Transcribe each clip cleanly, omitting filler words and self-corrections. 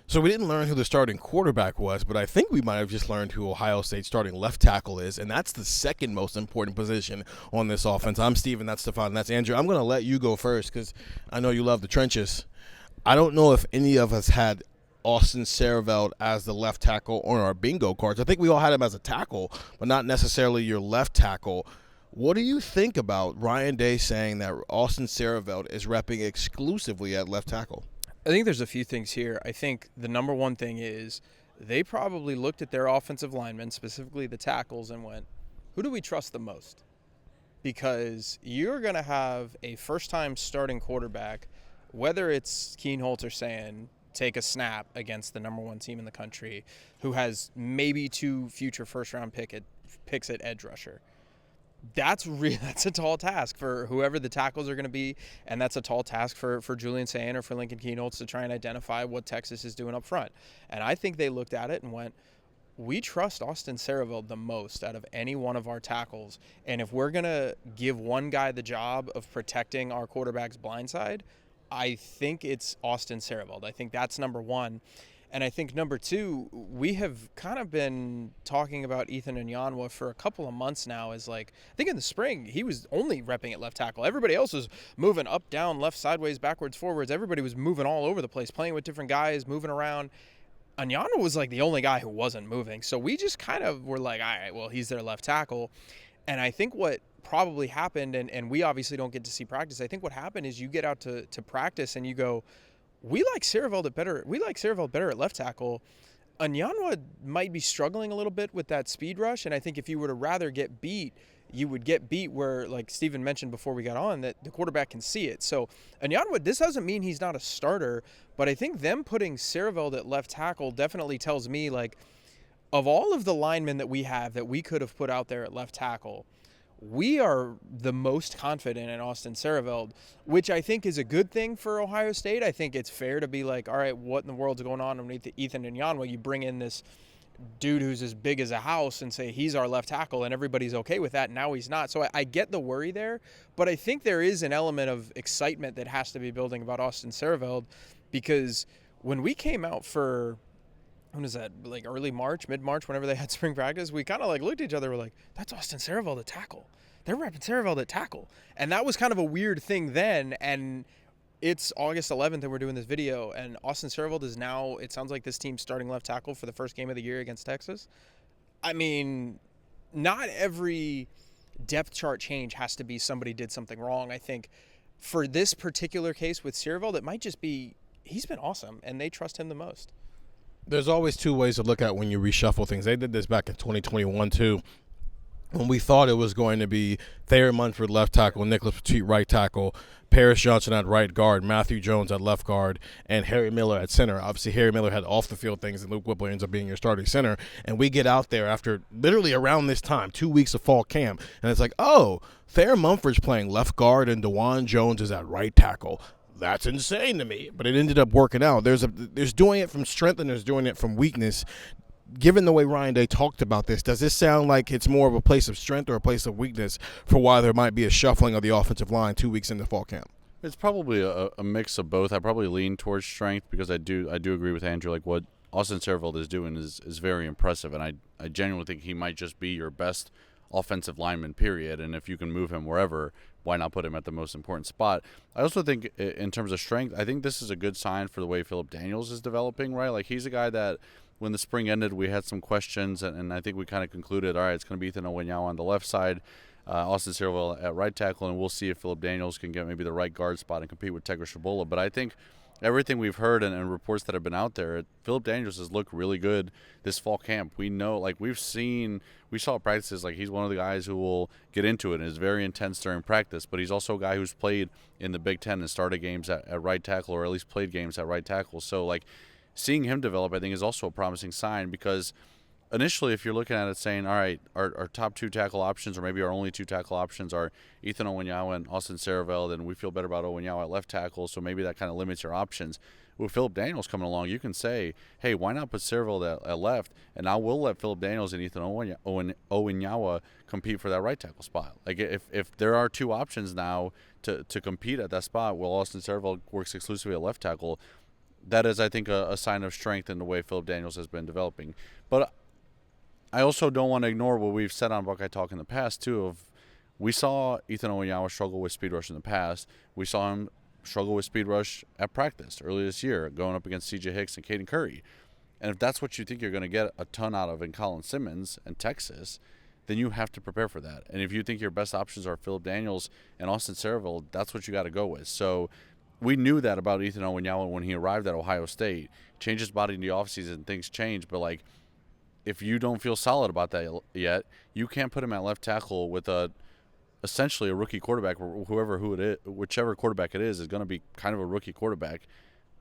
So we didn't learn who the starting quarterback was, but I think we might have just learned who Ohio State's starting left tackle is, and that's the second most important position on this offense. I'm Steven, that's Stefan, that's Andrew. I'm going to let you go first because I know you love the trenches. I don't know if any of us had Austin Saravevelt as the left tackle on our bingo cards. I think we all had him as a tackle, but not necessarily your left tackle. What do you think about Ryan Day saying that Austin Saravevelt is repping exclusively at left tackle? I think there's a few things here. I think the number one thing is they probably looked at their offensive linemen, specifically the tackles, and went, who do we trust the most? Because you're going to have a first-time starting quarterback, whether it's Keen Holter saying, take a snap against the number one team in the country, who has maybe 2 future first-round picks at edge rusher. That's a tall task for whoever the tackles are going to be, and that's a tall task for Julian Sayin or for Lincoln Keenholz to try and identify what Texas is doing up front. And I think they looked at it and went, we trust Austin Saravevelt the most out of any one of our tackles, and if we're going to give one guy the job of protecting our quarterback's blind side, I think it's Austin Saravevelt. I think that's number one. And I think number two, we have kind of been talking about Ethan Onyanwa for a couple of months now. As like, I think in the spring, he was only repping at left tackle. Everybody else was moving up, down, left, sideways, backwards, forwards. Everybody was moving all over the place, playing with different guys, moving around. Onyanwa was like the only guy who wasn't moving. So we just kind of were like, all right, well, he's their left tackle. And I think what probably happened, and we obviously don't get to see practice, I think what happened is you get out to practice and you go, we like Saravevelt better at left tackle. Onyanwa might be struggling a little bit with that speed rush, and I think if you were to rather get beat, you would get beat where, like Steven mentioned before we got on, that the quarterback can see it. So Onyanwa, this doesn't mean he's not a starter, but I think them putting Saravevelt at left tackle definitely tells me, like, of all of the linemen that we have that we could have put out there at left tackle, we are the most confident in Austin Saravevelt, which I think is a good thing for Ohio State. I think it's fair to be like, all right, what in the world's going on underneath Ethan Onyanwa? You bring in this dude who's as big as a house and say he's our left tackle, and everybody's okay with that. Now he's not. So I get the worry there, but I think there is an element of excitement that has to be building about Austin Saravevelt, because when we came out for, when is that, like early March, mid-March, whenever they had spring practice, we kind of like looked at each other, we're like, that's Austin Saravevelt at tackle. They're repping Saravevelt at tackle. And that was kind of a weird thing then, and it's August 11th and we're doing this video, and Austin Saravevelt is now, it sounds like this team's starting left tackle for the first game of the year against Texas. I mean, not every depth chart change has to be somebody did something wrong. I think for this particular case with Saravevelt, it might just be he's been awesome, and they trust him the most. There's always two ways to look at when you reshuffle things. They did this back in 2021 too, when we thought it was going to be Thayer Munford left tackle, Nicholas Petit right tackle, Paris Johnson at right guard, Matthew Jones at left guard, and Harry Miller at center. Obviously, Harry Miller had off-the-field things, and Luke Whipple ends up being your starting center. And we get out there after literally around this time, 2 weeks of fall camp, and it's like, oh, Thayer Munford's playing left guard, and DeJuan Jones is at right tackle. That's insane to me, but it ended up working out. There's doing it from strength and there's doing it from weakness. Given the way Ryan Day talked about this, does this sound like it's more of a place of strength or a place of weakness for why there might be a shuffling of the offensive line 2 weeks into fall camp? It's probably a mix of both. I probably lean towards strength because I do agree with Andrew. Like, what Austin Saravevelt is doing is very impressive, and I genuinely think he might just be your best offensive lineman, period. And if you can move him wherever, why not put him at the most important spot? I also think in terms of strength, I think this is a good sign for the way Philip Daniels is developing, right? Like, he's a guy that when the spring ended, we had some questions, and I think we kind of concluded, all right, it's going to be Ethan Onyanwa on the left side, Austin Saravevelt at right tackle, and we'll see if Philip Daniels can get maybe the right guard spot and compete with Tegra Shabola. But I think everything we've heard and reports that have been out there, Philip Daniels has looked really good this fall camp. We know, like, we saw practices, like, he's one of the guys who will get into it and is very intense during practice, but he's also a guy who's played in the Big Ten and started games at right tackle, or at least played games at right tackle. So, like, seeing him develop, I think, is also a promising sign, because initially, if you're looking at it saying, all right, our top 2 tackle options, or maybe our only 2 tackle options, are Ethan Onyanwa and Austin Saravevelt, and we feel better about Onyanwa at left tackle, so maybe that kind of limits your options. With Philip Daniels coming along, you can say, hey, why not put Saravevelt at left, and now we'll let Philip Daniels and Ethan Onyanwa compete for that right tackle spot. Like, if there are 2 options now to compete at that spot, while Austin Saravevelt works exclusively at left tackle, that is, I think, a sign of strength in the way Philip Daniels has been developing. But I also don't want to ignore what we've said on Buckeye Talk in the past, too, of we saw Ethan Owens struggle with speed rush in the past. We saw him struggle with speed rush at practice earlier this year, going up against C.J. Hicks and Caden Curry. And if that's what you think you're going to get a ton out of in Colin Simmons and Texas, then you have to prepare for that. And if you think your best options are Philip Daniels and Austin Saravevelt, that's what you got to go with. So we knew that about Ethan Owens when he arrived at Ohio State. Changed his body in the offseason, things changed. But, like, if you don't feel solid about that yet, you can't put him at left tackle with essentially a rookie quarterback, whichever quarterback it is going to be kind of a rookie quarterback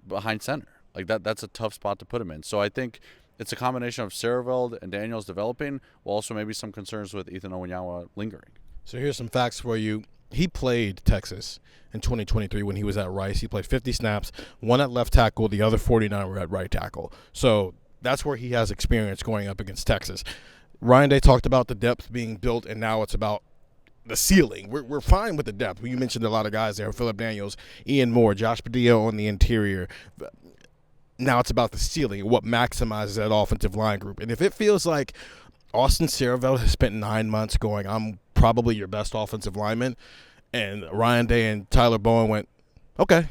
behind center. Like that's a tough spot to put him in. So I think it's a combination of Saravevelt and Daniels developing, while also maybe some concerns with Ethan Owens lingering. So here's some facts for you. He played Texas in 2023 when he was at Rice. He played 50 snaps, one at left tackle, the other 49 were at right tackle. So that's where he has experience going up against Texas. Ryan Day talked about the depth being built, and now it's about the ceiling. We're fine with the depth. You mentioned a lot of guys there: Philip Daniels, Ian Moore, Josh Padilla on the interior. Now it's about the ceiling, what maximizes that offensive line group. And if it feels like Austin Saravevelt has spent 9 months going, I'm probably your best offensive lineman, and Ryan Day and Tyler Bowen went, okay,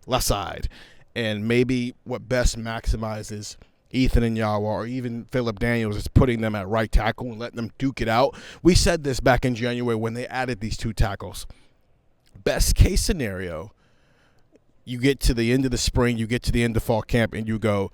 left side. And maybe what best maximizes Ethan Onyinwa or even Philip Daniels is putting them at right tackle and letting them duke it out. We said this back in January when they added these two tackles. Best case scenario, you get to the end of the spring, you get to the end of fall camp, and you go,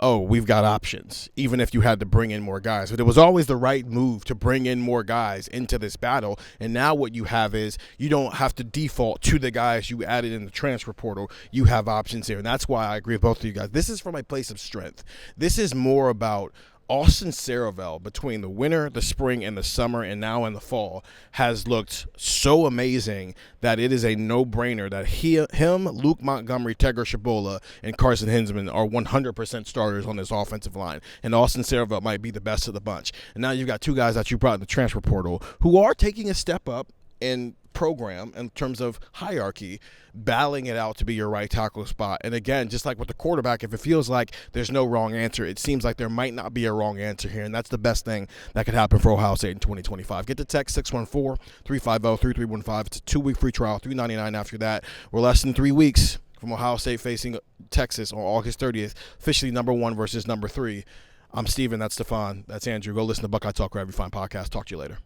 oh, we've got options, even if you had to bring in more guys. But it was always the right move to bring in more guys into this battle. And now what you have is you don't have to default to the guys you added in the transfer portal. You have options here. And that's why I agree with both of you guys. This is from a place of strength. This is more about Austin Saravevelt between the winter, the spring, and the summer, and now in the fall, has looked so amazing that it is a no-brainer that him, Luke Montgomery, Tegra Shabola, and Carson Hinsman are 100% starters on this offensive line. And Austin Saravevelt might be the best of the bunch. And now you've got two guys that you brought in the transfer portal who are taking a step up in program in terms of hierarchy, battling it out to be your right tackle spot. And again, just like with the quarterback, if it feels like there's no wrong answer, it seems like there might not be a wrong answer here, and that's the best thing that could happen for Ohio State in 2025. Get the text 614-350-3315. It's a 2-week free trial, $3.99 after that. We're less than 3 weeks from Ohio State facing Texas on August 30th, officially number 1 versus number 3. I'm Steven, that's Stefan, that's Andrew. Go listen to Buckeye Talk wherever you find podcasts. Talk to you later.